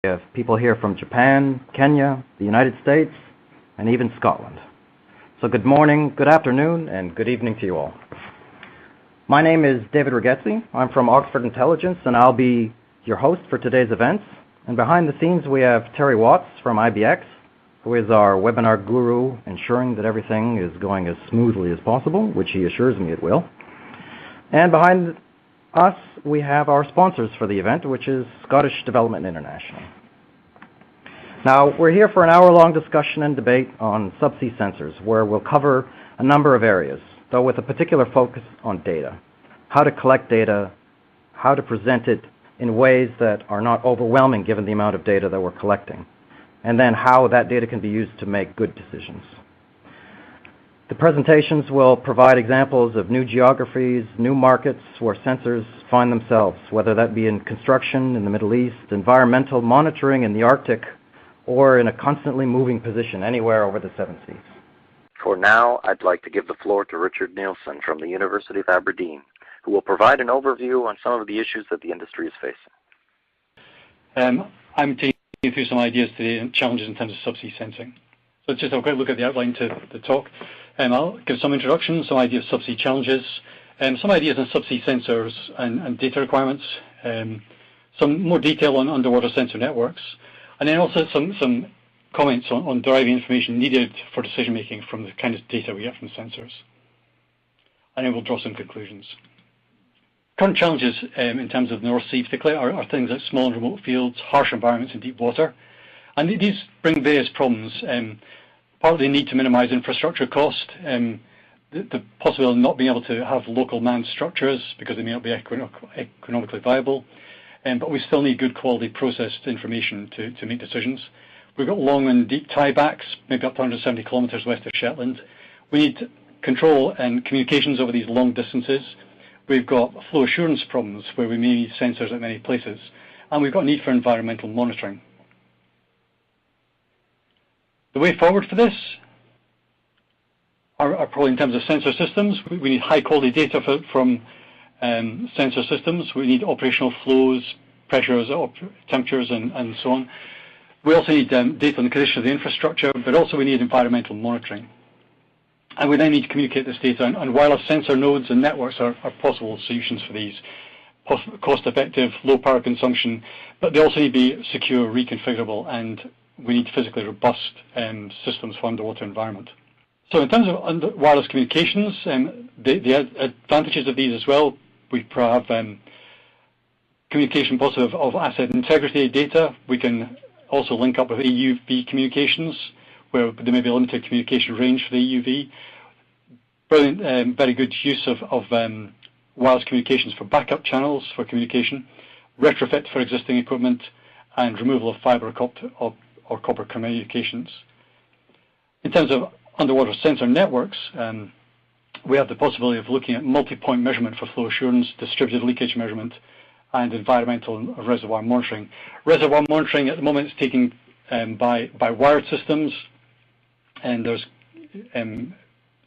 We have people here from Japan, Kenya, the United States, and even Scotland. So good morning, good afternoon, and good evening to you all. My name is David Righetzi. I'm from Oxford Intelligence, and I'll be your host for today's events. And behind the scenes, we have Terry Watts from IBX, who is our webinar guru, ensuring that everything is going as smoothly as possible, which he assures me it will. And behind us, we have our sponsors for the event, which is Scottish Development International. Now, we're here for an hour-long discussion and debate on subsea sensors, where we'll cover a number of areas, though with a particular focus on data. How to collect data, how to present it in ways that are not overwhelming given the amount of data that we're collecting, and then how that data can be used to make good decisions. The presentations will provide examples of new geographies, new markets where sensors find themselves, whether that be in construction in the Middle East, environmental monitoring in the Arctic, or in a constantly moving position anywhere over the seven seas. For now, I'd like to give the floor to Richard Nielsen from the University of Aberdeen, who will provide an overview on some of the issues that the industry is facing. I'm taking you through some ideas today and challenges in terms of subsea sensing. So let's just have a quick look at the outline to the talk. I'll give some introduction, some ideas of subsea challenges, some ideas on subsea sensors and data requirements, some more detail on underwater sensor networks, and then also some comments on deriving information needed for decision making from the kind of data we get from sensors. And then we'll draw some conclusions. Current challenges in terms of the North Sea particularly are things like small and remote fields, harsh environments in deep water. And these bring various problems. Partly the need to minimize infrastructure cost, the possibility of not being able to have local manned structures because they may not be economically viable, but we still need good quality processed information to make decisions. We've got long and deep tiebacks, maybe up to 170 kilometers west of Shetland. We need control and communications over these long distances. We've got flow assurance problems where we may need sensors at many places, and we've got a need for environmental monitoring. The way forward for this are probably in terms of sensor systems. We need high quality data from sensor systems. We need operational flows, pressures, temperatures, and so on. We also need data on the condition of the infrastructure, but also we need environmental monitoring. And we then need to communicate this data, and wireless sensor nodes and networks are possible solutions for these. Cost-effective, low power consumption, but they also need to be secure, reconfigurable, and we need physically robust systems for underwater environment. So in terms of wireless communications, the advantages of these as well, we have communication possible of asset integrity data. We can also link up with AUV communications, where there may be a limited communication range for the AUV. Brilliant, very good use of wireless communications for backup channels for communication, retrofit for existing equipment, and removal of fiber or copper communications. In terms of underwater sensor networks, we have the possibility of looking at multi-point measurement for flow assurance, distributed leakage measurement, and environmental and reservoir monitoring. Reservoir monitoring at the moment is taken by wired systems, and there's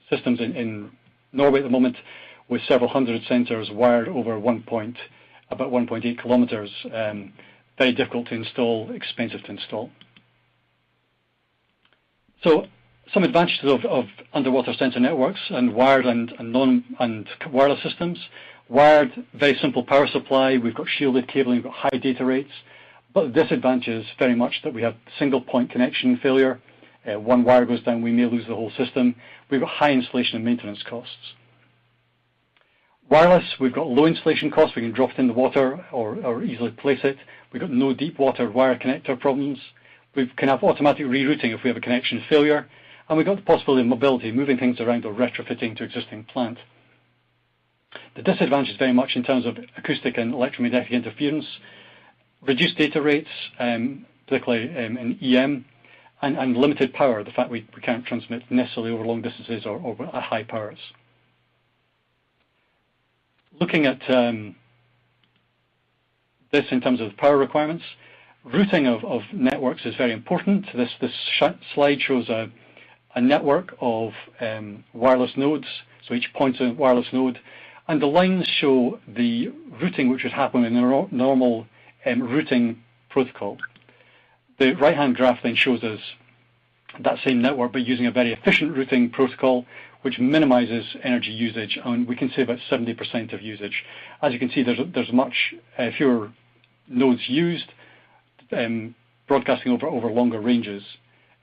systems in Norway at the moment with several hundred sensors wired over about 1.8 kilometers. Very difficult to install, expensive to install. So some advantages of underwater sensor networks and wired and wireless systems. Wired, very simple power supply. We've got shielded cabling, we've got high data rates. But the disadvantage is very much that we have single point connection failure. One wire goes down, we may lose the whole system. We've got high installation and maintenance costs. Wireless, we've got low installation costs. We can drop it in the water or easily place it. We've got no deep water wire connector problems. We can have automatic rerouting if we have a connection failure. And we've got the possibility of mobility, moving things around or retrofitting to existing plant. The disadvantage is very much in terms of acoustic and electromagnetic interference, reduced data rates, particularly in EM, and limited power, the fact we can't transmit necessarily over long distances or at high powers. Looking at this in terms of power requirements, routing of networks is very important. This slide shows a network of wireless nodes, so each point's a wireless node, and the lines show the routing which would happen in a normal routing protocol. The right-hand graph then shows us that same network, but using a very efficient routing protocol, which minimizes energy usage, and we can save about 70% of usage. As you can see, there's much fewer nodes used, broadcasting over longer ranges,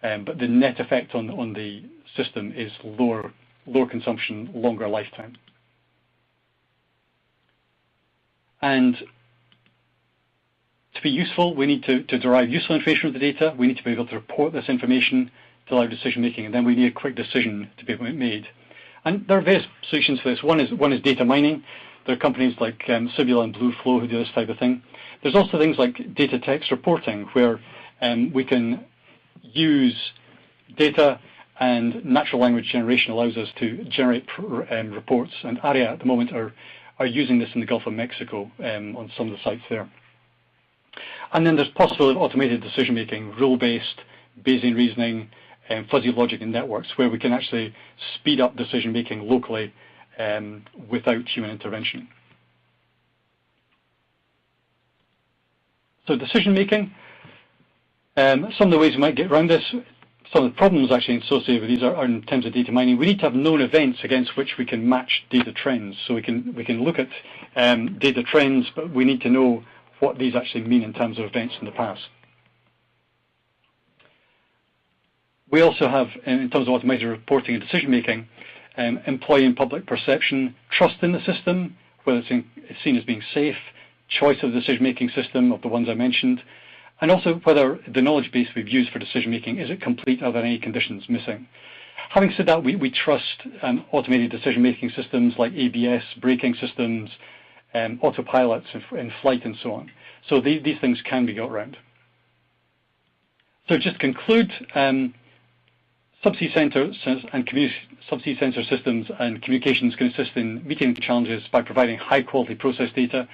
but the net effect on the system is lower consumption, longer lifetime. And to be useful, we need to derive useful information from the data. We need to be able to report this information to allow decision making, and then we need a quick decision to be made. And there are various solutions for this. One is data mining. There are companies like Sibula and Blueflow who do this type of thing. There's also things like data text reporting, where we can use data, and natural language generation allows us to generate reports. And ARIA at the moment are using this in the Gulf of Mexico on some of the sites there. And then there's possibility of automated decision making, rule-based, Bayesian reasoning, fuzzy logic in networks, where we can actually speed up decision making locally without human intervention. So decision making, some of the ways we might get around this, some of the problems actually associated with these are in terms of data mining. We need to have known events against which we can match data trends. So we can look at data trends, but we need to know what these actually mean in terms of events in the past. We also have, in terms of automated reporting and decision making, employee and public perception, trust in the system, whether it's seen as being safe, choice of the decision-making system of the ones I mentioned, and also whether the knowledge base we've used for decision-making, is it complete, are there any conditions missing? Having said that, we trust automated decision-making systems like ABS, braking systems, autopilots in flight and so on. So these things can be got around. So just to conclude, subsea sensor systems and communications can assist in meeting the challenges by providing high-quality process data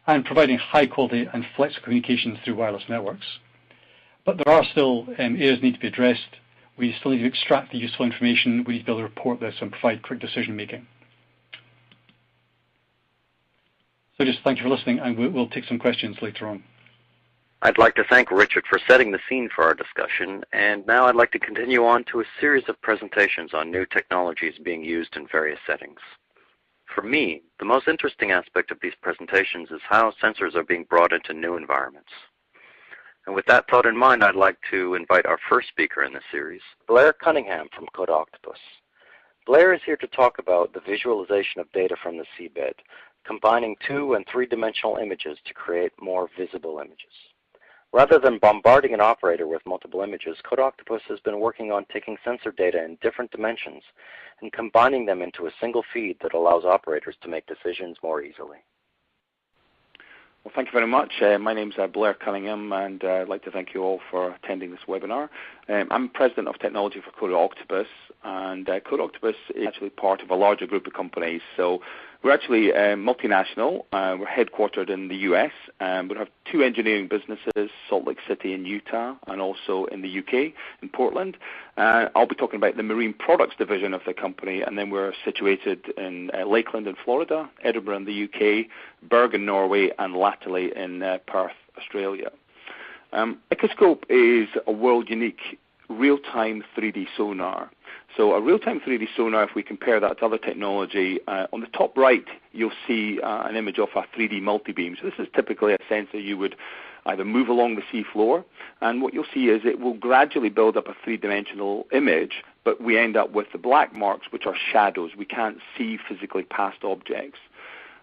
and providing high-quality and flexible communications through wireless networks. But there are still areas that need to be addressed. We still need to extract the useful information. We need to be able to report this and provide quick decision-making. So just thank you for listening, and we'll take some questions later on. I'd like to thank Richard for setting the scene for our discussion, and now I'd like to continue on to a series of presentations on new technologies being used in various settings. For me, the most interesting aspect of these presentations is how sensors are being brought into new environments. And with that thought in mind, I'd like to invite our first speaker in this series, Blair Cunningham from CodeOctopus. Blair is here to talk about the visualization of data from the seabed, combining 2- and 3-dimensional images to create more visible images. Rather than bombarding an operator with multiple images, CodeOctopus has been working on taking sensor data in different dimensions and combining them into a single feed that allows operators to make decisions more easily. Well, thank you very much. My name is Blair Cunningham, and I'd like to thank you all for attending this webinar. I'm President of Technology for CodeOctopus, and CodeOctopus is actually part of a larger group of companies. So we're actually multinational. We're headquartered in the US, and we have 2 engineering businesses, Salt Lake City in Utah, and also in the UK, in Portland. I'll be talking about the marine products division of the company, and then we're situated in Lakeland in Florida, Edinburgh in the UK, Bergen, Norway, and latterly in Perth, Australia. Echoscope is a world-unique real-time 3D sonar. So a real-time 3D sonar, if we compare that to other technology, on the top right, you'll see an image of a 3D multibeam. So this is typically a sensor you would either move along the seafloor, and what you'll see is it will gradually build up a 3-dimensional image, but we end up with the black marks, which are shadows. We can't see physically past objects.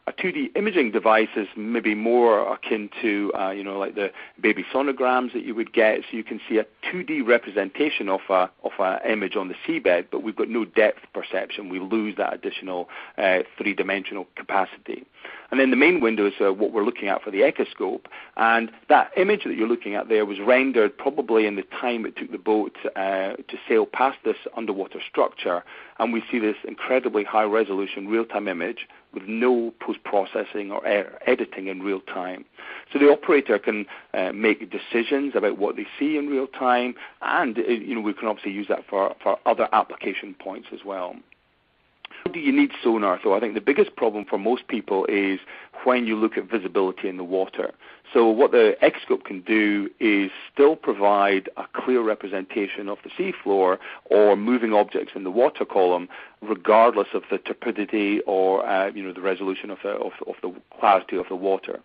A 2D imaging device is maybe more akin to, like the baby sonograms that you would get. So you can see a 2D representation of an image on the seabed, but we've got no depth perception. We lose that additional 3-dimensional capacity. And then the main window is what we're looking at for the Echoscope. And that image that you're looking at there was rendered probably in the time it took the boat to sail past this underwater structure. And we see this incredibly high-resolution real-time image with no post-processing or editing in real time. So the operator can make decisions about what they see in real time, and we can obviously use that for other application points as well. How do you need sonar? So I think the biggest problem for most people is when you look at visibility in the water. So what the Echoscope can do is still provide a clear representation of the seafloor or moving objects in the water column, regardless of the turbidity or the resolution of the clarity of the water.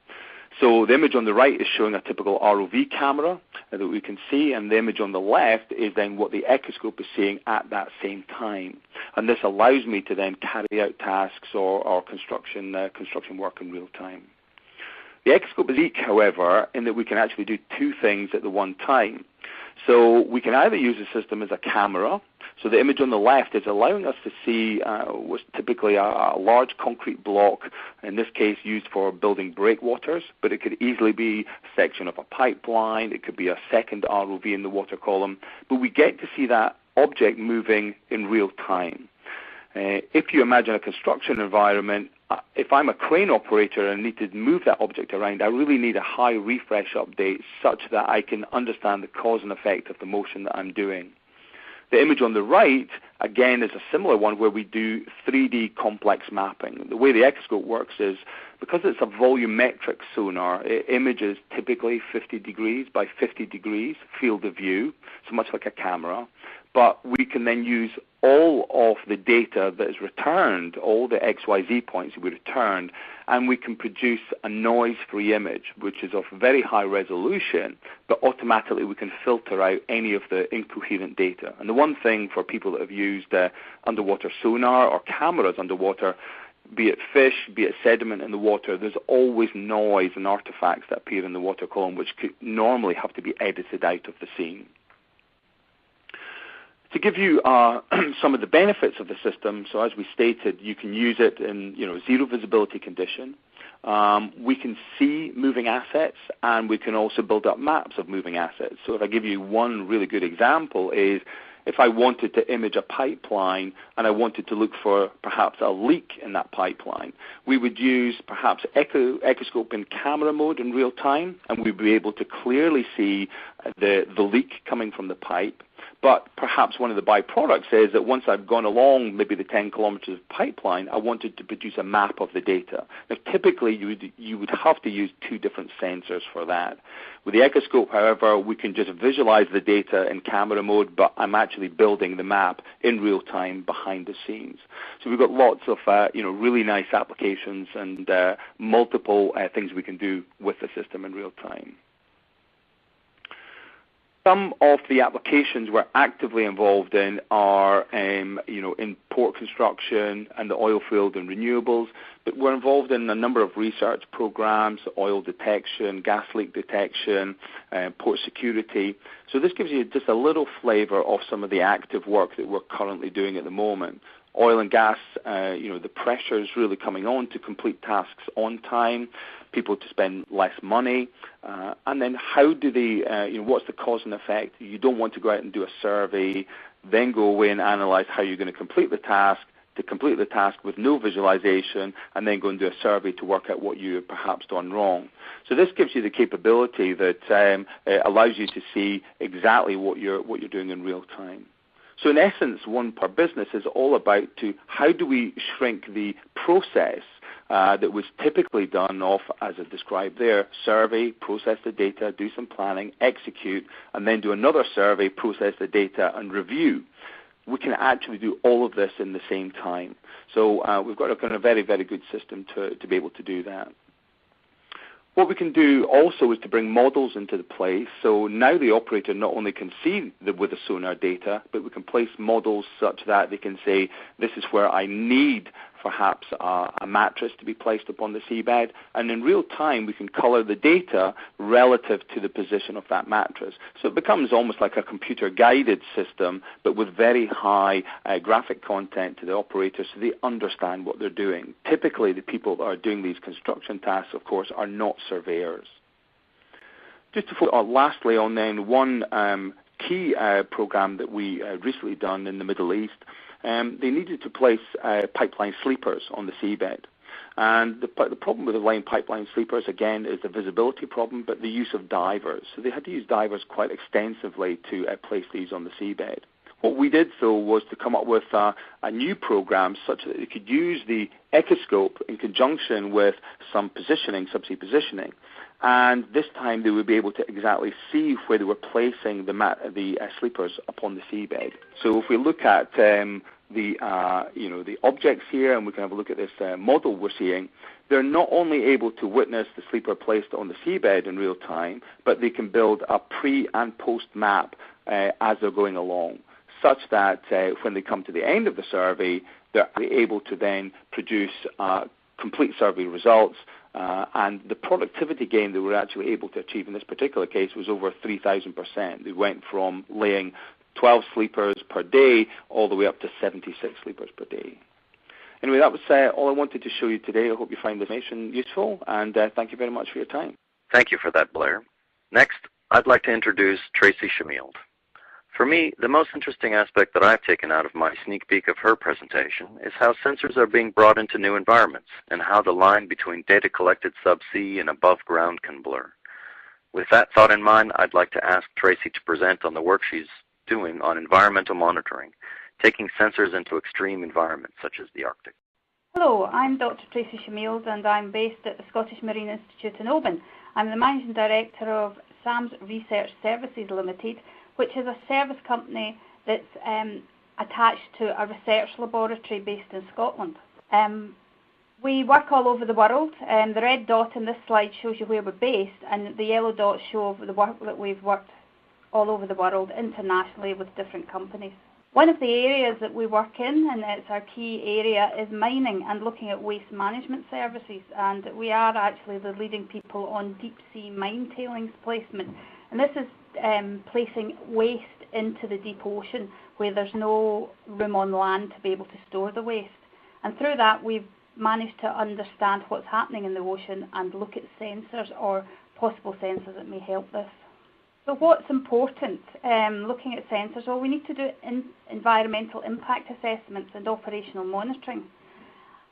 So the image on the right is showing a typical ROV camera that we can see, and the image on the left is then what the Echoscope is seeing at that same time. And this allows me to then carry out tasks or construction work in real time. The Echoscope is unique, however, in that we can actually do two things at the one time. So we can either use the system as a camera. So the image on the left is allowing us to see what's typically a large concrete block, in this case used for building breakwaters, but it could easily be a section of a pipeline, it could be a second ROV in the water column, but we get to see that object moving in real time. If you imagine a construction environment, if I'm a crane operator and need to move that object around, I really need a high refresh update such that I can understand the cause and effect of the motion that I'm doing. The image on the right, again, is a similar one where we do 3D complex mapping. The way the Echoscope works is, because it's a volumetric sonar, it images typically 50 degrees by 50 degrees field of view, so much like a camera. But we can then use all of the data that is returned, all the XYZ points that we returned, and we can produce a noise-free image, which is of very high resolution, but automatically we can filter out any of the incoherent data. And the one thing for people that have used underwater sonar or cameras underwater, be it fish, be it sediment in the water, there's always noise and artifacts that appear in the water column which could normally have to be edited out of the scene. To give you some of the benefits of the system, so as we stated, you can use it in zero visibility condition. We can see moving assets, and we can also build up maps of moving assets. So if I give you one really good example is, if I wanted to image a pipeline and I wanted to look for perhaps a leak in that pipeline, we would use perhaps Echoscope in camera mode in real time, and we'd be able to clearly see the leak coming from the pipe. But perhaps one of the byproducts is that once I've gone along maybe the 10 kilometers of pipeline, I wanted to produce a map of the data. Now, typically, you would have to use two different sensors for that. With the Echoscope, however, we can just visualize the data in camera mode, but I'm actually building the map in real time behind the scenes. So we've got lots of really nice applications and multiple things we can do with the system in real time. Some of the applications we're actively involved in are, in port construction and the oil field and renewables, but we're involved in a number of research programs, oil detection, gas leak detection, port security. So this gives you just a little flavor of some of the active work that we're currently doing at the moment. Oil and gas, the pressure is really coming on to complete tasks on time, people to spend less money, and then how do they, what's the cause and effect? You don't want to go out and do a survey, then go away and analyze how you're going to complete the task with no visualization, and then go and do a survey to work out what you have perhaps done wrong. So this gives you the capability that allows you to see exactly what you're doing in real time. So in essence, One Per Business is all about how do we shrink the process that was typically done off, as I described there, survey, process the data, do some planning, execute, and then do another survey, process the data, and review. We can actually do all of this in the same time. So we've got a kind of very, very good system to be able to do that. What we can do also is to bring models into the place. So now the operator not only can see with the sonar data, but we can place models such that they can say, this is where I need perhaps a mattress to be placed upon the seabed. And in real time, we can color the data relative to the position of that mattress. So it becomes almost like a computer-guided system, but with very high graphic content to the operator so they understand what they're doing. Typically, the people that are doing these construction tasks, of course, are not surveyors. Just to lastly on then one key program that we recently done in the Middle East, they needed to place pipeline sleepers on the seabed. And the problem with the line pipeline sleepers, again, is the visibility problem, but the use of divers. So they had to use divers quite extensively to place these on the seabed. What we did, though, was to come up with a new program such that it could use the echoscope in conjunction with some positioning, subsea positioning. And this time they would be able to exactly see where they were placing the sleepers upon the seabed. So if we look at the objects here, and we can have a look at this model we're seeing, they're not only able to witness the sleeper placed on the seabed in real time, but they can build a pre and post map as they're going along, such that when they come to the end of the survey, they're able to then produce complete survey results. And the productivity gain they were actually able to achieve in this particular case was over 3,000%. They went from laying 12 sleepers per day all the way up to 76 sleepers per day. Anyway, that was all I wanted to show you today. I hope you find the information useful, and thank you very much for your time. Thank you for that, Blair. Next, I'd like to introduce Tracy Schmield. For me, the most interesting aspect that I've taken out of my sneak peek of her presentation is how sensors are being brought into new environments and how the line between data collected subsea and above ground can blur. With that thought in mind, I'd like to ask Tracy to present on the work she's doing on environmental monitoring, taking sensors into extreme environments such as the Arctic. Hello, I'm Dr. Tracy Schmield, and I'm based at the Scottish Marine Institute in Oban. I'm the Managing Director of SAMS Research Services Limited, which is a service company that's attached to a research laboratory based in Scotland. We work all over the world. The red dot in this slide shows you where we're based, and the yellow dots show the work that we've worked all over the world internationally with different companies. One of the areas that we work in, and it's our key area, is mining and looking at waste management services. And we are actually the leading people on deep sea mine tailings placement. And this is placing waste into the deep ocean where there's no room on land to be able to store the waste. And through that, we've managed to understand what's happening in the ocean and look at sensors or possible sensors that may help this. So what's important looking at sensors? Well, we need to do environmental impact assessments and operational monitoring.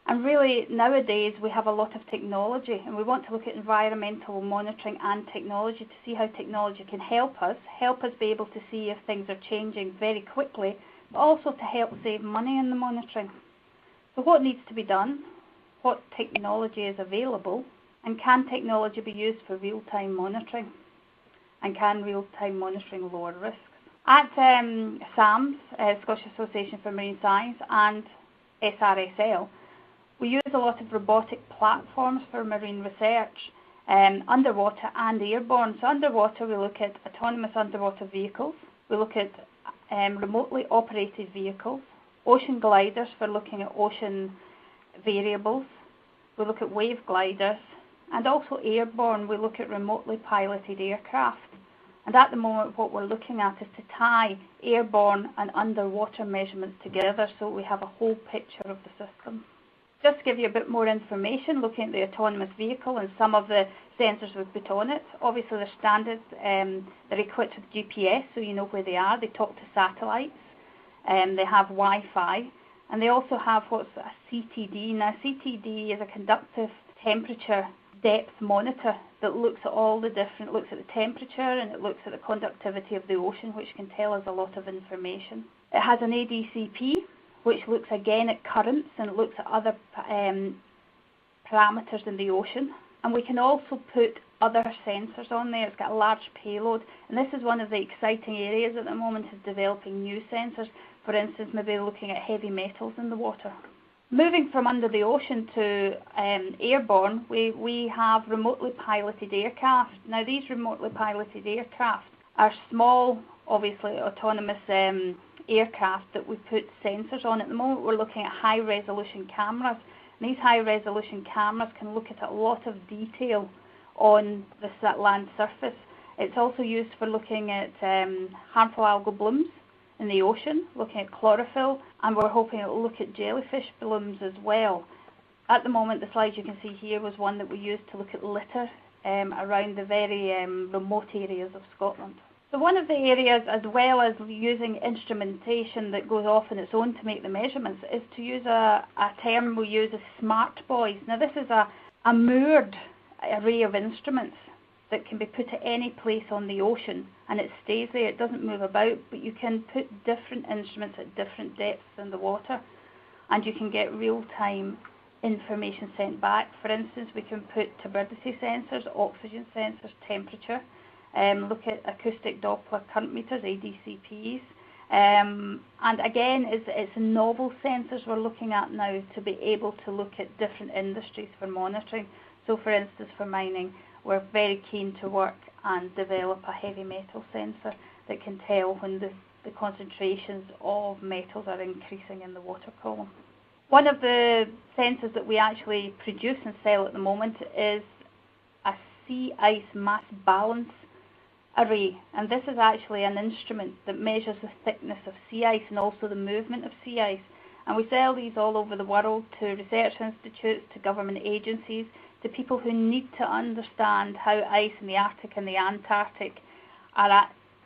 And really, nowadays, we have a lot of technology, and we want to look at environmental monitoring and technology to see how technology can help us be able to see if things are changing very quickly, but also to help save money in the monitoring. So what needs to be done? What technology is available? And can technology be used for real-time monitoring? And can real-time monitoring lower risks? At SAMS, Scottish Association for Marine Science, and SRSL, we use a lot of robotic platforms for marine research, underwater and airborne. So underwater, we look at autonomous underwater vehicles. We look at remotely operated vehicles, ocean gliders for looking at ocean variables. We look at wave gliders. And also airborne, we look at remotely piloted aircraft. And at the moment, what we're looking at is to tie airborne and underwater measurements together so we have a whole picture of the system. Just to give you a bit more information, looking at the autonomous vehicle and some of the sensors we've put on it. Obviously, they're standard. They're equipped with GPS, so you know where they are. They talk to satellites. They have Wi-Fi. And they also have what's a CTD. Now, CTD is a conductive temperature depth monitor that looks at all the different, looks at the temperature and it looks at the conductivity of the ocean, which can tell us a lot of information. It has an ADCP, which looks again at currents and it looks at other parameters in the ocean. And we can also put other sensors on there. It's got a large payload. And this is one of the exciting areas at the moment, is developing new sensors. For instance, maybe looking at heavy metals in the water. Moving from under the ocean to airborne, we have remotely piloted aircraft. Now, these remotely piloted aircraft are small, obviously autonomous aircraft that we put sensors on. At the moment, we're looking at high-resolution cameras. And these high-resolution cameras can look at a lot of detail on the land surface. It's also used for looking at harmful algal blooms in the ocean, looking at chlorophyll, and we're hoping it will look at jellyfish blooms as well. At the moment, the slide you can see here was one that we used to look at litter around the very remote areas of Scotland. So one of the areas, as well as using instrumentation that goes off on its own to make the measurements, is to use a term we use as smart buoys. Now, this is a moored array of instruments that can be put at any place on the ocean, and it stays there. It doesn't move about, but you can put different instruments at different depths in the water, and you can get real-time information sent back. For instance, we can put turbidity sensors, oxygen sensors, temperature, look at acoustic Doppler current meters, ADCPs, and again, it's novel sensors we're looking at now to be able to look at different industries for monitoring. So for instance, for mining, we're very keen to work and develop a heavy metal sensor that can tell when the concentrations of metals are increasing in the water column. One of the sensors that we actually produce and sell at the moment is a sea ice mass balance array, and this is actually an instrument that measures the thickness of sea ice and also the movement of sea ice, and we sell these all over the world to research institutes, to government agencies, to people who need to understand how ice in the Arctic and the Antarctic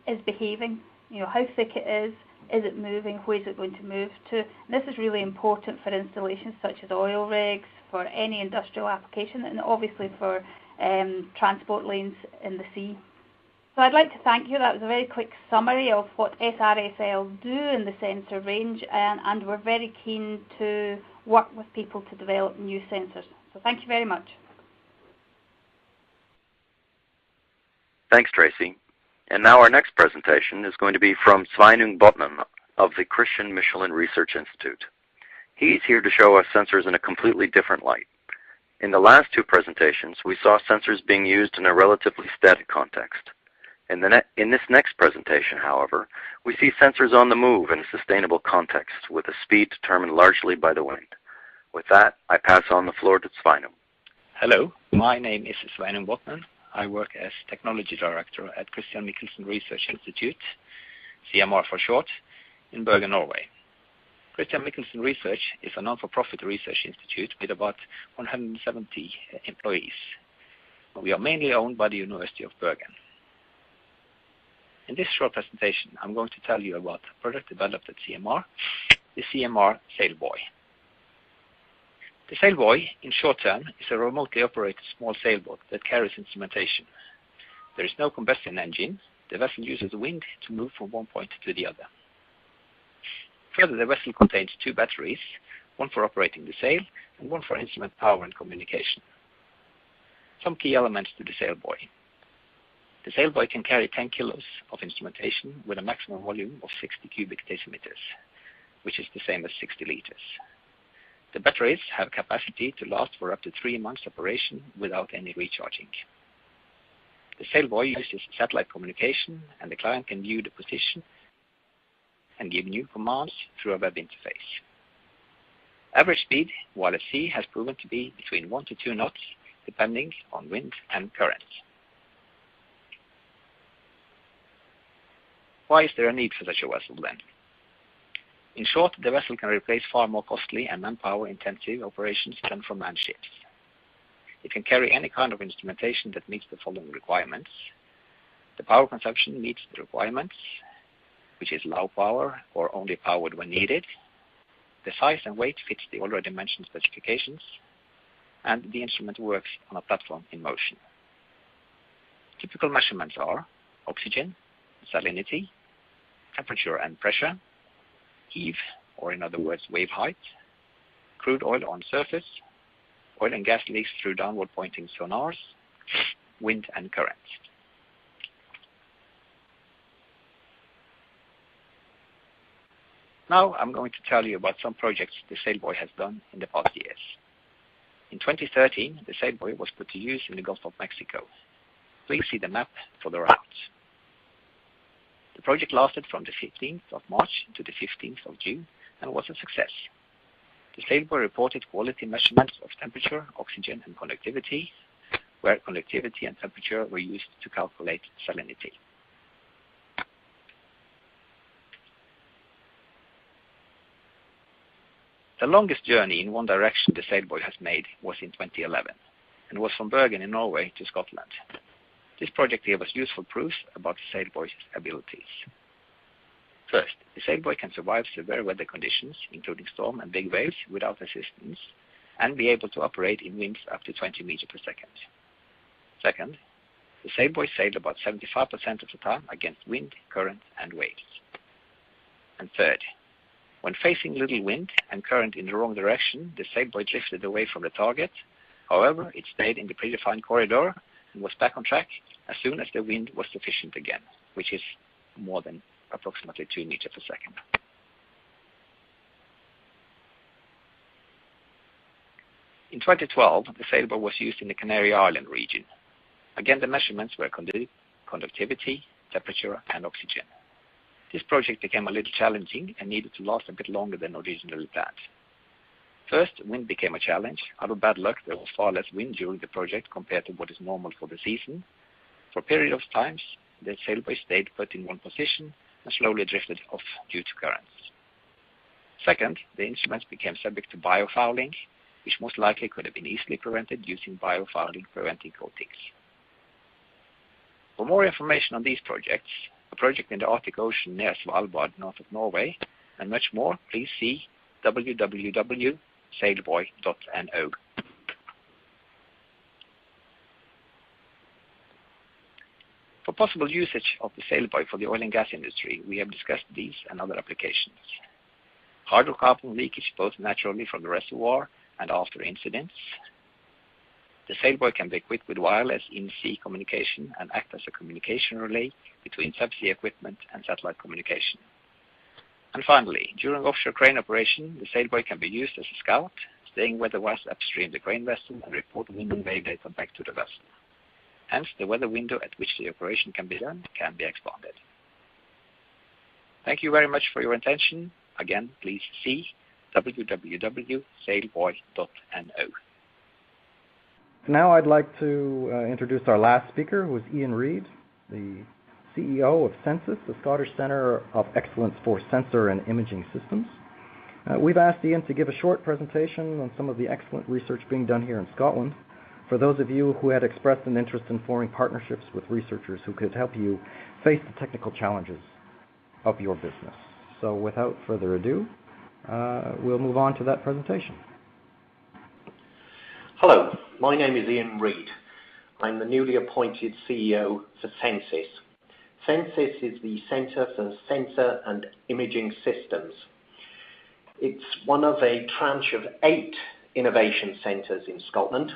is behaving, how thick it is it moving, where is it going to move to. And this is really important for installations such as oil rigs, for any industrial application, and obviously for transport lanes in the sea. So I'd like to thank you. That was a very quick summary of what SRSL do in the sensor range, and we're very keen to work with people to develop new sensors. So thank you very much. Thanks, Tracy. And now our next presentation is going to be from Sveinung Botman of the Christian Michelin Research Institute. He's here to show us sensors in a completely different light. In the last two presentations, we saw sensors being used in a relatively static context. In this next presentation, however, we see sensors on the move in a sustainable context with a speed determined largely by the wind. With that, I pass on the floor to Sveinung. Hello, my name is Sveinung Botman. I work as Technology Director at Christian Michelin Research Institute, CMR for short, in Bergen, Norway. Christian Michelin Research is a non-for-profit research institute with about 170 employees. We are mainly owned by the University of Bergen. In this short presentation, I'm going to tell you about a product developed at CMR, the CMR Sailboy. The Sailboy, in short term, is a remotely operated small sailboat that carries instrumentation. There is no combustion engine. The vessel uses wind to move from one point to the other. Further, the vessel contains two batteries, one for operating the sail and one for instrument power and communication. Some key elements to the Sailboy. The Sailboy can carry 10 kilos of instrumentation with a maximum volume of 60 cubic decimeters, which is the same as 60 liters. The batteries have capacity to last for up to 3 months operation without any recharging. The Sailboy uses satellite communication, and the client can view the position and give new commands through a web interface. Average speed while at sea has proven to be between 1 to 2 knots, depending on wind and current. Why is there a need for such a vessel then? In short, the vessel can replace far more costly and manpower-intensive operations than for manned ships. It can carry any kind of instrumentation that meets the following requirements. The power consumption meets the requirements, which is low power or only powered when needed. The size and weight fits the already mentioned specifications, and the instrument works on a platform in motion. Typical measurements are oxygen, salinity, temperature and pressure, heave, or in other words, wave height, crude oil on surface, oil and gas leaks through downward pointing sonars, wind and current. Now I'm going to tell you about some projects the Sailboy has done in the past years. In 2013, the Sailboy was put to use in the Gulf of Mexico. Please see the map for the route. The project lasted from the 15th of March to the 15th of June and was a success. The Sailboy reported quality measurements of temperature, oxygen, and conductivity, where conductivity and temperature were used to calculate salinity. The longest journey in one direction the Sailboy has made was in 2011 and was from Bergen in Norway to Scotland. This project gave us useful proof about the Sailboy's abilities. First, the Sailboy can survive severe weather conditions, including storm and big waves, without assistance, and be able to operate in winds up to 20 meters per second. Second, The sailboy sailed about 75% of the time against wind, current, and waves. And third, when facing little wind and current in the wrong direction, the sailboy drifted away from the target. However, it stayed in the predefined corridor and was back on track as soon as the wind was sufficient again, which is more than approximately 2 meters per second. In 2012, the sailboy was used in the Canary Island region. Again, the measurements were conductivity, temperature, and oxygen. This project became a little challenging and needed to last a bit longer than originally planned. First, wind became a challenge. Out of bad luck, there was far less wind during the project compared to what is normal for the season. For a period of times, the sailboy stayed put in one position and slowly drifted off due to currents. Second, the instruments became subject to biofouling, which most likely could have been easily prevented using biofouling preventing coatings. For more information on these projects, a project in the Arctic Ocean near Svalbard, north of Norway, and much more, please see www.sailboy.no. For possible usage of the sailboy for the oil and gas industry, we have discussed these and other applications. Hydrocarbon leakage both naturally from the reservoir and after incidents. The sailboy can be equipped with wireless in-sea communication and act as a communication relay between subsea equipment and satellite communication. And finally, during offshore crane operation, the sailboy can be used as a scout, staying weatherwise upstream the crane vessel and report wind and wave data back to the vessel. Hence, the weather window at which the operation can be done can be expanded. Thank you very much for your attention. Again, please see www.sailboy.no. Now I'd like to introduce our last speaker, who is Ian Reid, the CEO of Census, the Scottish Centre of Excellence for Sensor and Imaging Systems. We've asked Ian to give a short presentation on some of the excellent research being done here in Scotland for those of you who had expressed an interest in forming partnerships with researchers who could help you face the technical challenges of your business. So without further ado, we'll move on to that presentation. Hello, my name is Ian Reid. I'm the newly appointed CEO for Census. Census is the Centre for Sensor and Imaging Systems. It's one of a tranche of 8 innovation centres in Scotland,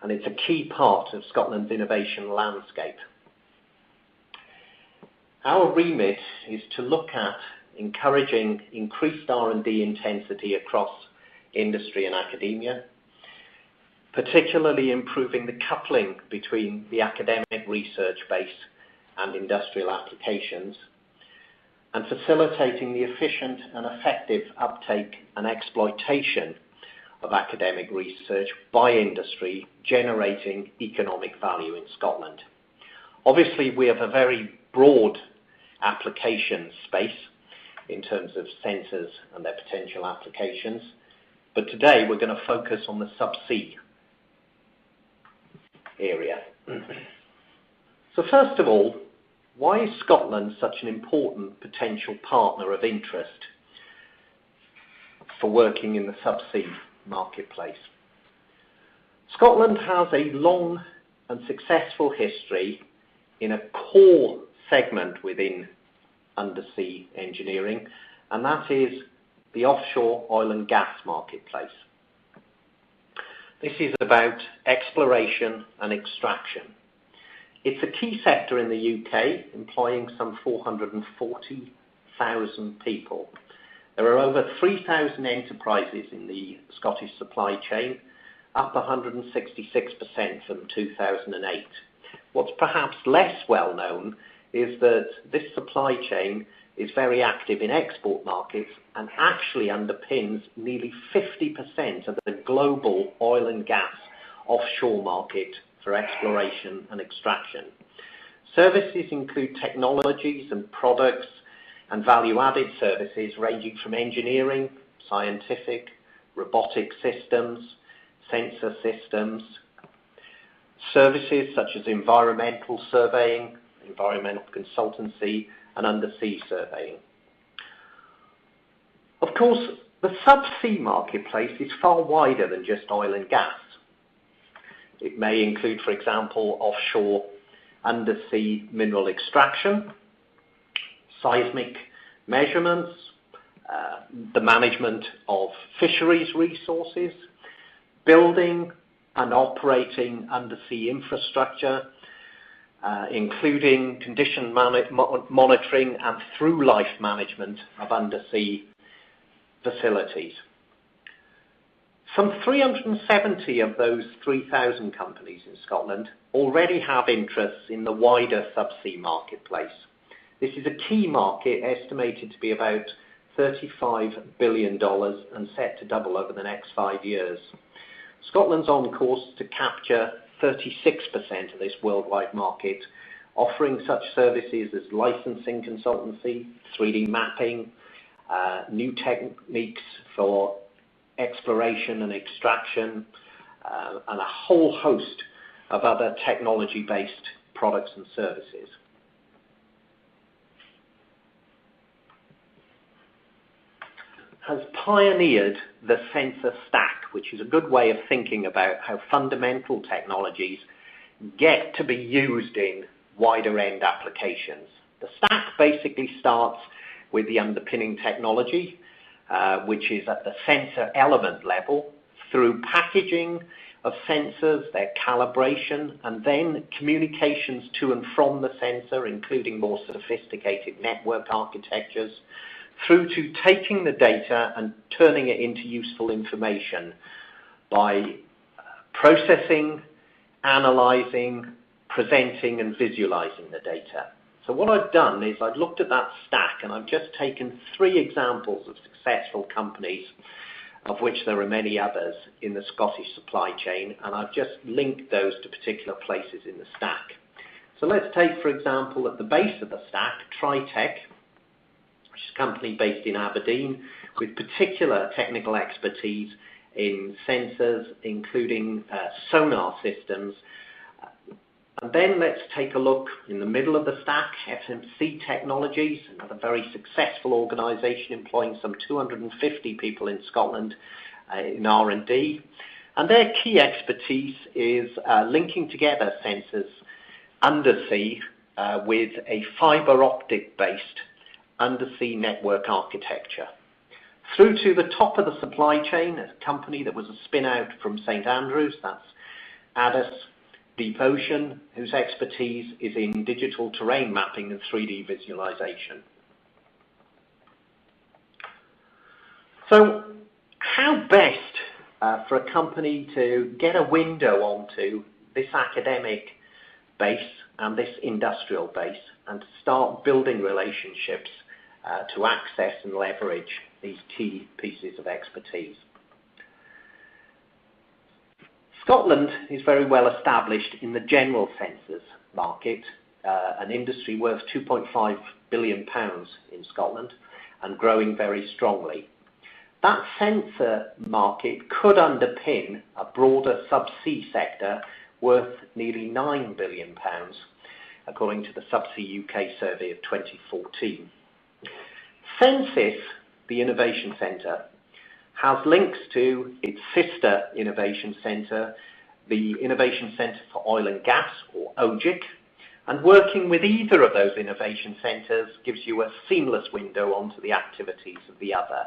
and it's a key part of Scotland's innovation landscape. Our remit is to look at encouraging increased R&D intensity across industry and academia, particularly improving the coupling between the academic research base and industrial applications, and facilitating the efficient and effective uptake and exploitation of academic research by industry, generating economic value in Scotland. Obviously, we have a very broad application space in terms of sensors and their potential applications, but today we're going to focus on the subsea area. So first of all, why is Scotland such an important potential partner of interest for working in the subsea marketplace? Scotland has a long and successful history in a core segment within undersea engineering, and that is the offshore oil and gas marketplace. This is about exploration and extraction. It's a key sector in the UK, employing some 440,000 people. There are over 3,000 enterprises in the Scottish supply chain, up 166% from 2008. What's perhaps less well known is that this supply chain is very active in export markets and actually underpins nearly 50% of the global oil and gas offshore market for exploration and extraction. Services include technologies and products and value-added services ranging from engineering, scientific, robotic systems, sensor systems, services such as environmental surveying, environmental consultancy, and undersea surveying. Of course, the subsea marketplace is far wider than just oil and gas. It may include, for example, offshore undersea mineral extraction, seismic measurements, the management of fisheries resources, building and operating undersea infrastructure, including condition monitoring and through-life management of undersea facilities. Some 370 of those 3,000 companies in Scotland already have interests in the wider subsea marketplace. This is a key market estimated to be about $35 billion and set to double over the next 5 years. Scotland's on course to capture 36% of this worldwide market, offering such services as licensing consultancy, 3D mapping, new techniques for exploration and extraction, and a whole host of other technology-based products and services. Has pioneered the sensor stack, which is a good way of thinking about how fundamental technologies get to be used in wider end applications. The stack basically starts with the underpinning technology, which is at the sensor element level, through packaging of sensors, their calibration, and then communications to and from the sensor, including more sophisticated network architectures, through to taking the data and turning it into useful information by processing, analyzing, presenting, and visualizing the data. So what I've done is I've looked at that stack, and I've just taken 3 examples of successful companies, of which there are many others in the Scottish supply chain, and I've just linked those to particular places in the stack. So let's take, for example, at the base of the stack, Tritech, which is a company based in Aberdeen with particular technical expertise in sensors, including sonar systems. And then let's take a look in the middle of the stack, FMC Technologies, another very successful organisation employing some 250 people in Scotland in R&D. And their key expertise is linking together sensors undersea with a fibre optic based undersea network architecture. Through to the top of the supply chain, a company that was a spin out from St Andrews, that's Addis Deep Ocean, whose expertise is in digital terrain mapping and 3D visualization. So how best for a company to get a window onto this academic base and this industrial base and to start building relationships to access and leverage these key pieces of expertise? Scotland is very well established in the general sensors market, an industry worth £2.5 billion in Scotland and growing very strongly. That sensor market could underpin a broader subsea sector worth nearly £9 billion, according to the Subsea UK survey of 2014. Sensis, the innovation centre, has links to its sister innovation centre, the Innovation Centre for Oil and Gas, or OGIC, and working with either of those innovation centres gives you a seamless window onto the activities of the other.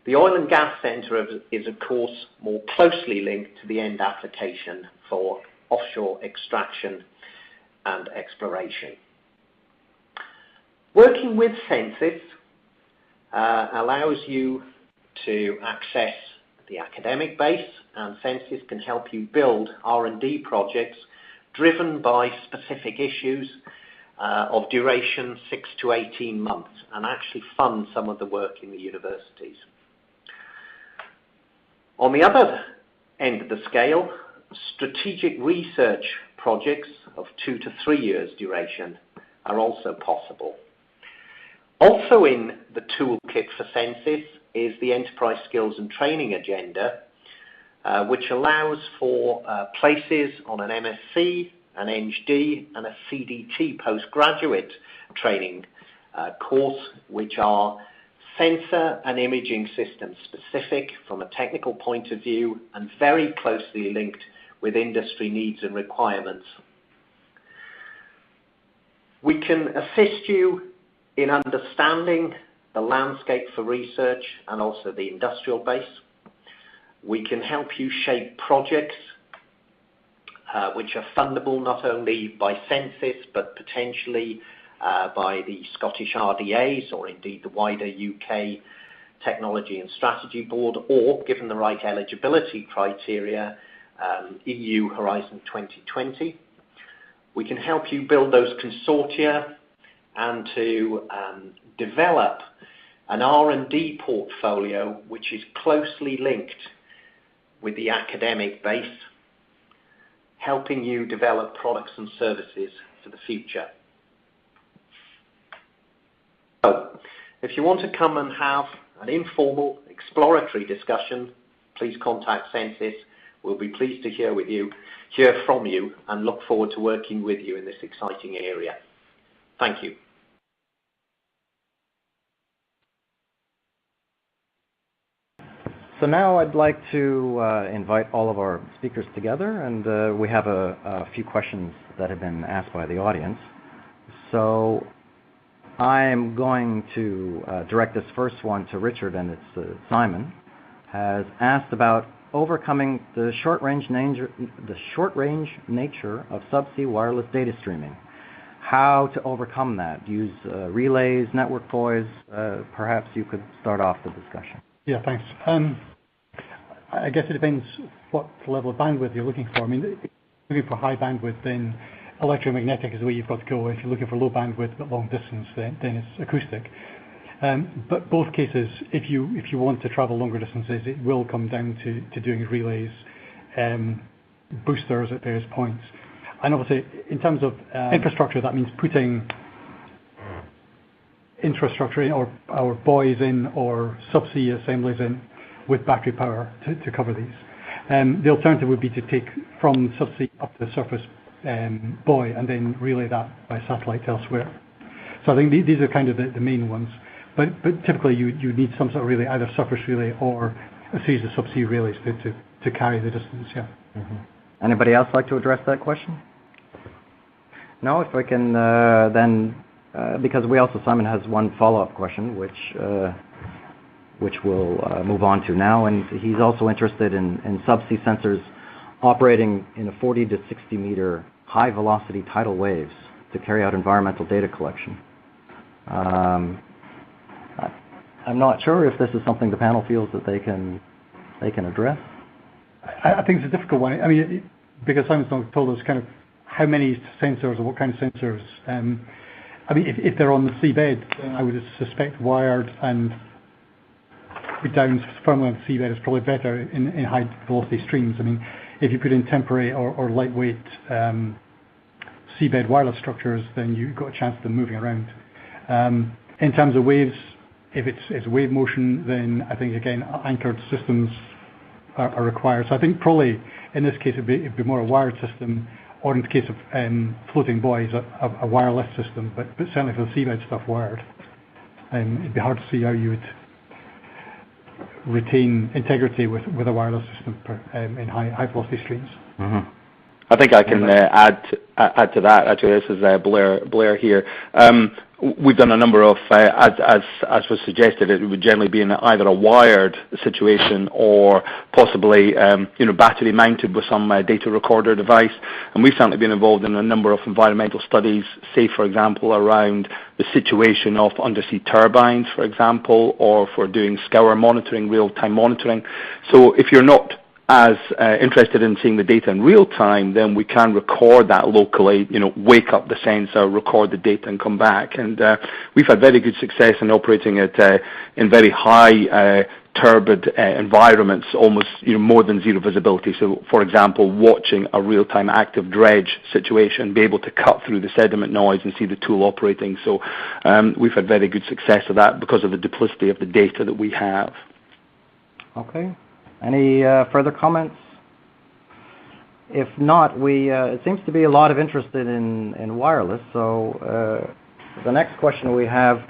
The Oil and Gas Centre is, of course, more closely linked to the end application for offshore extraction and exploration. Working with Sensis allows you to access the academic base, and Sensis can help you build R&D projects driven by specific issues of duration 6 to 18 months and actually fund some of the work in the universities. On the other end of the scale, strategic research projects of 2 to 3 years duration are also possible. Also in the toolkit for Sensis is the Enterprise Skills and Training Agenda, which allows for places on an MSc, an NGD, and a CDT postgraduate training course, which are sensor and imaging system specific from a technical point of view and very closely linked with industry needs and requirements. We can assist you in understanding the landscape for research and also the industrial base. We can help you shape projects which are fundable not only by Census but potentially by the Scottish RDAs or indeed the wider UK Technology and Strategy Board, or, given the right eligibility criteria, EU Horizon 2020. We can help you build those consortia and to develop an R&D portfolio which is closely linked with the academic base, helping you develop products and services for the future. So, if you want to come and have an informal, exploratory discussion, please contact Census. We'll be pleased to hear from you, and look forward to working with you in this exciting area. Thank you. So now I'd like to invite all of our speakers together, and we have a few questions that have been asked by the audience. So I'm going to direct this first one to Richard, and it's Simon has asked about overcoming the short-range nature of subsea wireless data streaming. How to overcome that? Use relays, network buoys? Perhaps you could start off the discussion. Yeah, thanks. I guess it depends what level of bandwidth you're looking for. I mean, if you're looking for high bandwidth, then electromagnetic is the way you've got to go. If you're looking for low bandwidth but long distance, then it's acoustic. But both cases, if you want to travel longer distances, it will come down to doing relays, boosters at various points. And obviously, in terms of infrastructure, that means putting infrastructure in, or buoys in, or subsea assemblies in with battery power to cover these. The alternative would be to take from subsea up to the surface buoy and then relay that by satellite elsewhere. So I think these are kind of the main ones. But typically you need some sort of relay, either surface relay or a series of subsea relays to carry the distance. Yeah. Mm-hmm. Anybody else like to address that question? No, if I can then, because Simon has one follow-up question, which we'll move on to now, and he's also interested in subsea sensors operating in a 40 to 60 meter high velocity tidal waves to carry out environmental data collection. I'm not sure if this is something the panel feels that they can address. I think it's a difficult one. I mean, because Simon's not told us kind of how many sensors or what kind of sensors. I mean, if they're on the seabed, I would suspect wired and put down firmly on the seabed is probably better in high velocity streams. I mean, if you put in temporary or lightweight seabed wireless structures, then you've got a chance of them moving around. In terms of waves, if it's wave motion, then I think again anchored systems are required. So I think probably in this case it'd be more a wired system, or in the case of floating buoys, a wireless system. But certainly for the seabed stuff, wired. It'd be hard to see how you would retain integrity with a wireless system in high velocity streams. Mm-hmm. I think I can add to that. Actually, this is Blair here. We've done a number of, as was suggested, it would generally be in either a wired situation or possibly, battery mounted with some data recorder device. And we've certainly been involved in a number of environmental studies, say, for example, around the situation of undersea turbines, for example, or for doing scour monitoring, real-time monitoring. So if you're not as interested in seeing the data in real time, then we can record that locally, wake up the sensor, record the data and come back. And we've had very good success in operating it in very high turbid environments, almost more than zero visibility. So for example, watching a real-time active dredge situation, be able to cut through the sediment noise and see the tool operating. So we've had very good success of that because of the duplicity of the data that we have. Okay. Any further comments? If not, it seems to be a lot of interest in wireless. So the next question we have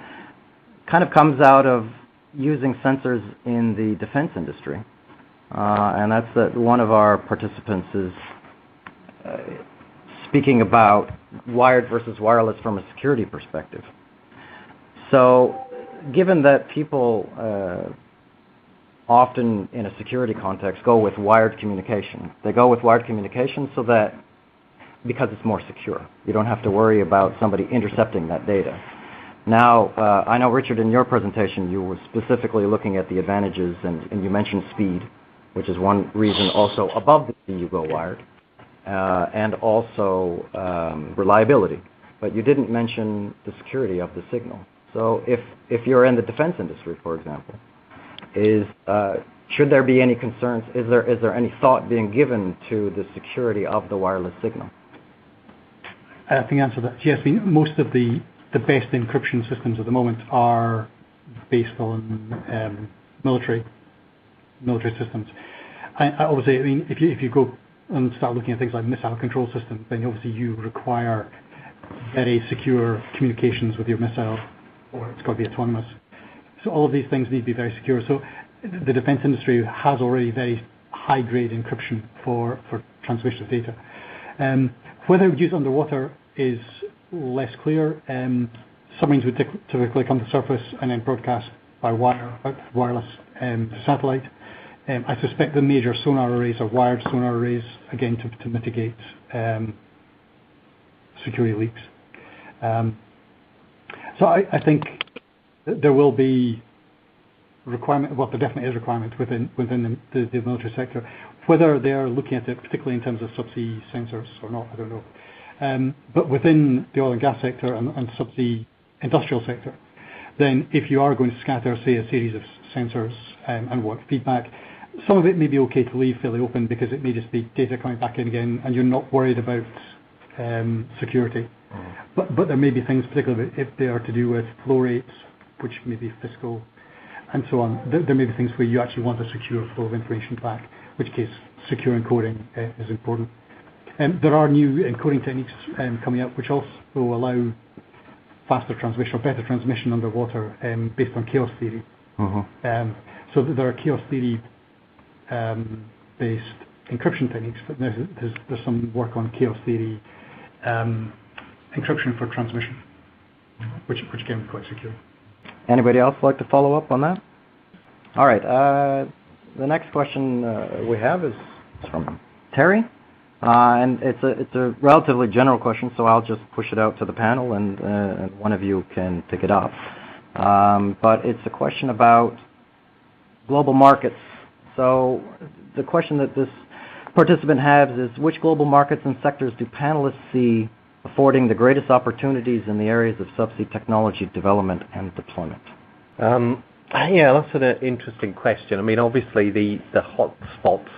kind of comes out of using sensors in the defense industry. And that's that one of our participants is speaking about wired versus wireless from a security perspective. So given that people often in a security context go with wired communication, they go with wired communication so that because it's more secure. You don't have to worry about somebody intercepting that data. Now, I know, Richard, in your presentation, you were specifically looking at the advantages, and you mentioned speed, which is one reason also above the sea you go wired, and also reliability. But you didn't mention the security of the signal. So if you're in the defense industry, for example, should there be any concerns? Is there any thought being given to the security of the wireless signal? I think the answer to that is yes. I mean, most of the best encryption systems at the moment are based on military systems. Obviously, I mean, if you go and start looking at things like missile control systems, then obviously you require very secure communications with your missile, or it's got to be autonomous. So all of these things need to be very secure. So the defense industry has already very high-grade encryption for transmission of data. Whether it would use underwater is less clear. Submarines would typically come to surface and then broadcast by wireless to satellite. I suspect the major sonar arrays are wired sonar arrays, again, to mitigate security leaks. So I think there will be requirement, well, there definitely is requirement within the military sector. Whether they're looking at it particularly in terms of subsea sensors or not, I don't know. But within the oil and gas sector and subsea industrial sector, then if you are going to scatter, say, a series of sensors and want feedback, some of it may be okay to leave fairly open because it may just be data coming back in again and you're not worried about security. But there may be things, particularly if they are to do with flow rates, which may be fiscal, and so on. There may be things where you actually want a secure flow of information back, in which case secure encoding is important. There are new encoding techniques coming up which also will allow faster transmission or better transmission underwater based on chaos theory. So there are chaos theory based encryption techniques, but there's some work on chaos theory encryption for transmission, which can be quite secure. Anybody else like to follow up on that? All right. The next question we have is from Terry, and it's a relatively general question, so I'll just push it out to the panel, and one of you can pick it up. But it's a question about global markets. So the question that this participant has is, which global markets and sectors do panelists see affording the greatest opportunities in the areas of subsea technology development and deployment? Yeah, that's an interesting question. I mean, obviously the hot spots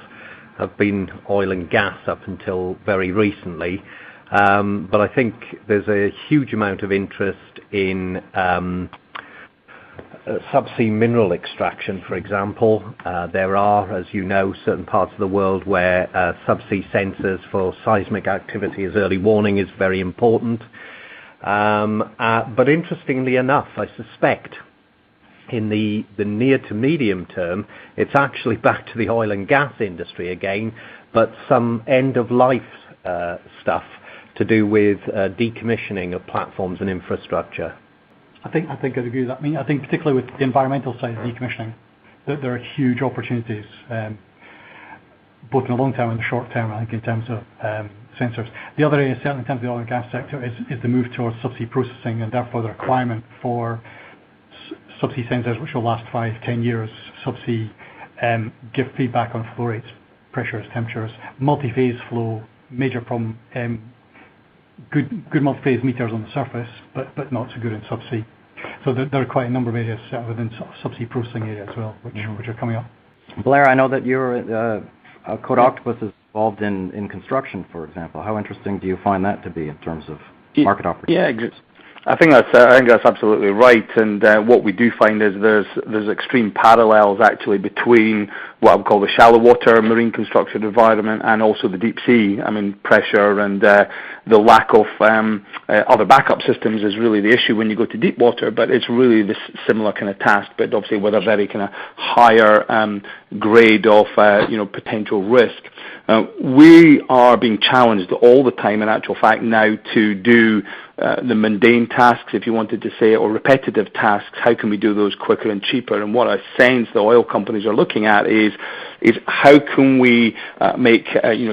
have been oil and gas up until very recently, but I think there's a huge amount of interest in subsea mineral extraction, for example. There are, as you know, certain parts of the world where subsea sensors for seismic activity as early warning is very important. But interestingly enough, I suspect in the near to medium term, it's actually back to the oil and gas industry again, but some end-of-life stuff to do with decommissioning of platforms and infrastructure. I think I'd agree with that. I mean, I think particularly with the environmental side of decommissioning, that there are huge opportunities, both in the long term and the short term, I think, in terms of sensors. The other area, certainly in terms of the oil and gas sector, is the move towards subsea processing, and therefore the requirement for subsea sensors which will last 5-10 years, subsea, give feedback on flow rates, pressures, temperatures, multi-phase flow, major problem, good multi-phase meters on the surface, but not so good in subsea. So there are quite a number of areas within subsea processing area as well, which are coming up. Blair, I know that you're Code Octopus is involved in construction, for example. How interesting do you find that to be in terms of market opportunities? Yeah, I think that's absolutely right. And what we do find is there's extreme parallels actually between what I would call the shallow water marine construction environment and also the deep sea. I mean, pressure and the lack of other backup systems is really the issue when you go to deep water. But it's really this similar kind of task, but obviously with a very kind of higher grade of potential risk. We are being challenged all the time, in actual fact, now to do the mundane tasks, if you wanted to say, or repetitive tasks. How can we do those quicker and cheaper? And what I sense the oil companies are looking at is how can we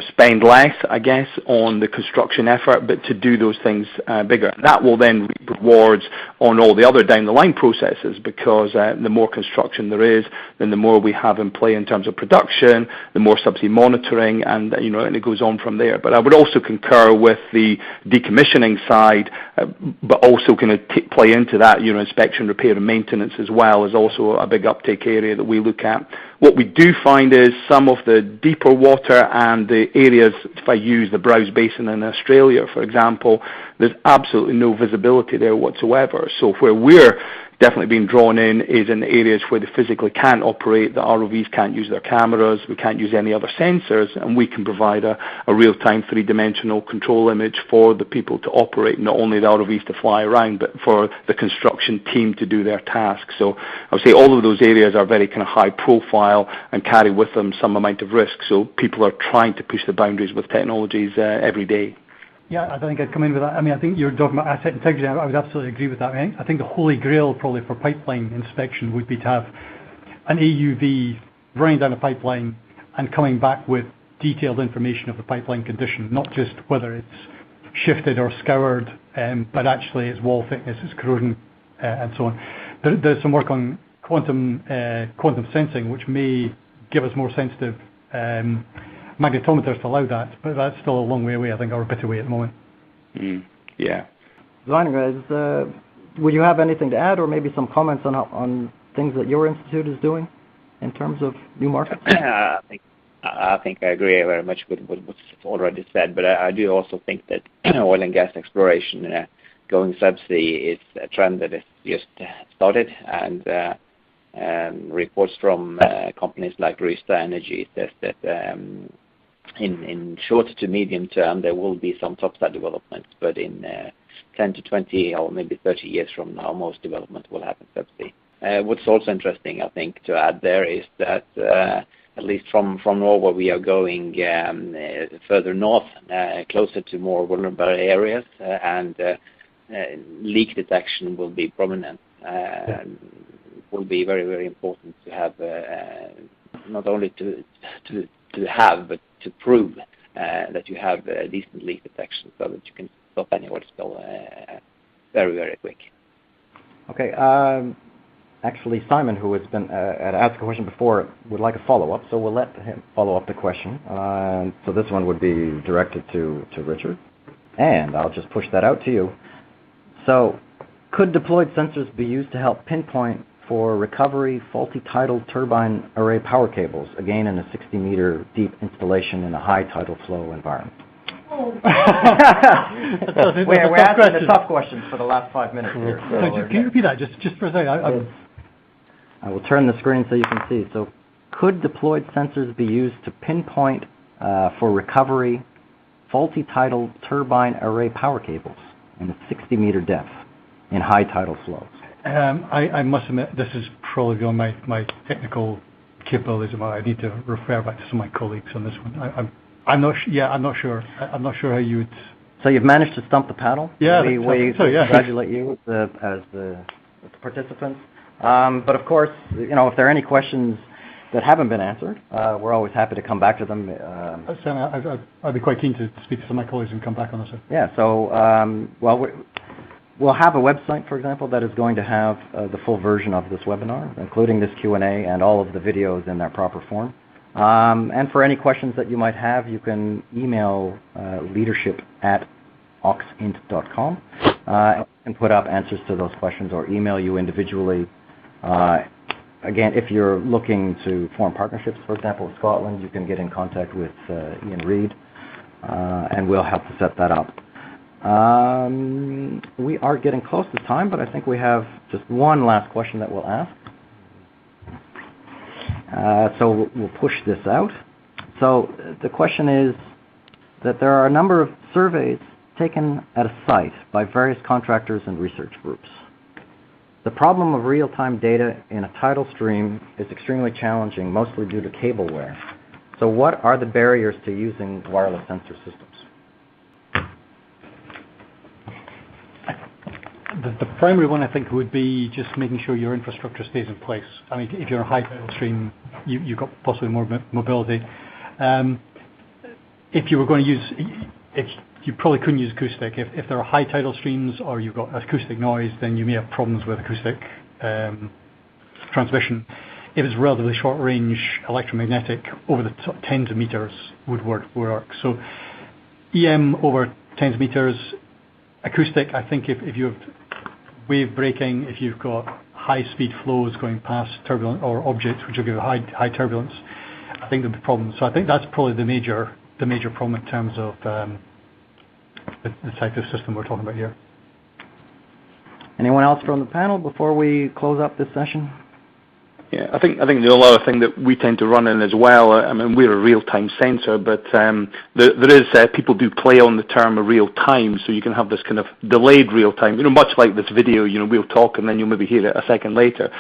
spend less, I guess, on the construction effort, but to do those things bigger. That will then reap rewards on all the other down the line processes, because the more construction there is, then the more we have in play in terms of production, the more subsea monitoring, and and it goes on from there. But I would also concur with the decommissioning side, but also kind of play into that, inspection, repair, and maintenance as well is also a big uptake area that we look at. What we do find is some of the deeper water and the areas, if I use the Browse Basin in Australia, for example, there's absolutely no visibility there whatsoever. So where we're definitely being drawn in is in the areas where they physically can't operate, the ROVs can't use their cameras, we can't use any other sensors, and we can provide a real-time three-dimensional control image for the people to operate, not only the ROVs to fly around, but for the construction team to do their tasks. So I would say all of those areas are very kind of high profile and carry with them some amount of risk. So people are trying to push the boundaries with technologies every day. Yeah, I think I'd come in with that. I mean, I think you're talking about asset integrity. I would absolutely agree with that. I think the holy grail probably for pipeline inspection would be to have an AUV running down a pipeline and coming back with detailed information of the pipeline condition, not just whether it's shifted or scoured, but actually its wall thickness, its corrosion, and so on. There's some work on quantum sensing, which may give us more sensitive magnetometers to allow that, but that's still a long way away, I think, or a bit away at the moment. Yeah. Designer guys, would you have anything to add, or maybe some comments on things that your institute is doing in terms of new markets? I think I agree very much with what's already said, but I do also think that oil and gas exploration going subsea is a trend that has just started, and reports from companies like Rystad Energy says that in short to medium term there will be some topside developments, but in 10 to 20 or maybe 30 years from now, most development will happen subsea. What's also interesting, I think, to add there is that at least from Norway we are going further north, closer to more vulnerable areas, and leak detection will be prominent. Will be very, very important to have, not only to have, but to prove that you have decent leak detection, so that you can stop any oil spill very, very quick. Okay. Actually, Simon, who has been asked a question before, would like a follow-up, so we'll let him follow up the question. So this one would be directed to Richard, and I'll just push that out to you. So, could deployed sensors be used to help pinpoint for recovery faulty tidal turbine array power cables, again in a 60-meter deep installation in a high tidal flow environment? We're asking the tough questions for the last 5 minutes here. So can you repeat that just for a second? I will turn the screen so you can see. So, could deployed sensors be used to pinpoint for recovery faulty tidal turbine array power cables in a 60-meter depth in high tidal flows? I must admit, this is probably beyond my technical capabilities. I need to refer back to some of my colleagues on this one. I'm not sure. I'm not sure how you would. So you've managed to stump the panel. Yeah. We congratulate you as the participants. But of course, if there are any questions that haven't been answered, we're always happy to come back to them. I'd be quite keen to speak to some of my colleagues and come back on this one. Yeah. So we'll have a website, for example, that is going to have the full version of this webinar, including this Q&A and all of the videos in their proper form. And for any questions that you might have, you can email leadership@oxint.com and put up answers to those questions, or email you individually. Again, if you're looking to form partnerships, for example, with Scotland, you can get in contact with Ian Reid, and we'll help to set that up. We are getting close to time, but I think we have just one last question that we'll ask. So we'll push this out. So the question is that there are a number of surveys taken at a site by various contractors and research groups. The problem of real-time data in a tidal stream is extremely challenging, mostly due to cable wear. So what are the barriers to using wireless sensor systems? The primary one, I think, would be just making sure your infrastructure stays in place. I mean, if you're a high tidal stream, you've got possibly more mobility. If you were going to use, you probably couldn't use acoustic. If there are high tidal streams or you've got acoustic noise, then you may have problems with acoustic transmission. If it's relatively short range, electromagnetic over the tens of meters would work. So EM over tens of meters, acoustic, I think if you have wave breaking, if you've got high speed flows going past turbulent or objects which will give high turbulence, I think there'll be problems. So I think that's probably the major problem in terms of the type of system we're talking about here. Anyone else from the panel before we close up this session? Yeah, I think the other thing that we tend to run in as well, I mean, we're a real-time sensor, but there is, people do play on the term of real-time, so you can have this kind of delayed real-time, much like this video, we'll talk and then you'll maybe hear it a second later.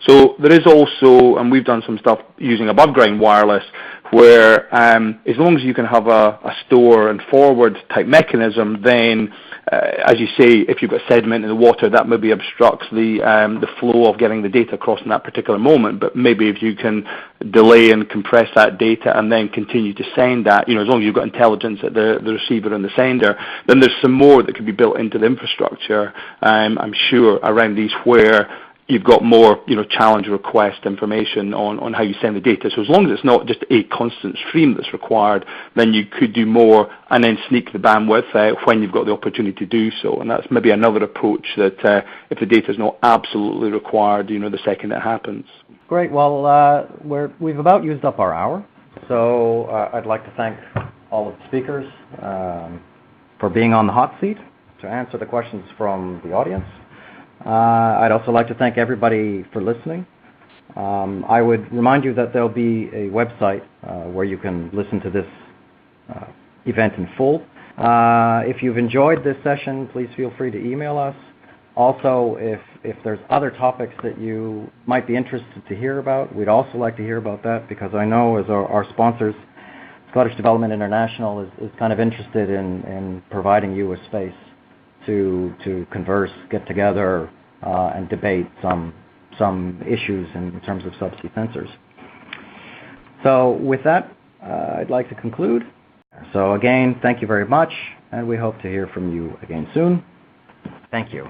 So there is also, and we've done some stuff using above ground wireless, where as long as you can have a store and forward type mechanism, then as you say, if you've got sediment in the water, that maybe obstructs the flow of getting the data across in that particular moment. But maybe if you can delay and compress that data and then continue to send that, as long as you've got intelligence at the receiver and the sender, then there's some more that can be built into the infrastructure, I'm sure, around these where you've got more, challenge request information on how you send the data. So as long as it's not just a constant stream that's required, then you could do more and then sneak the bandwidth when you've got the opportunity to do so. And that's maybe another approach that if the data is not absolutely required, the second it happens. Great. Well, we've about used up our hour. So I'd like to thank all of the speakers for being on the hot seat to answer the questions from the audience. I'd also like to thank everybody for listening. I would remind you that there'll be a website where you can listen to this event in full. If you've enjoyed this session, please feel free to email us. Also, if there's other topics that you might be interested to hear about, we'd also like to hear about that, because I know as our sponsors, Scottish Development International is kind of interested in providing you a space to converse, get together, and debate some issues in terms of subsea sensors. So with that, I'd like to conclude. So again, thank you very much, and we hope to hear from you again soon. Thank you.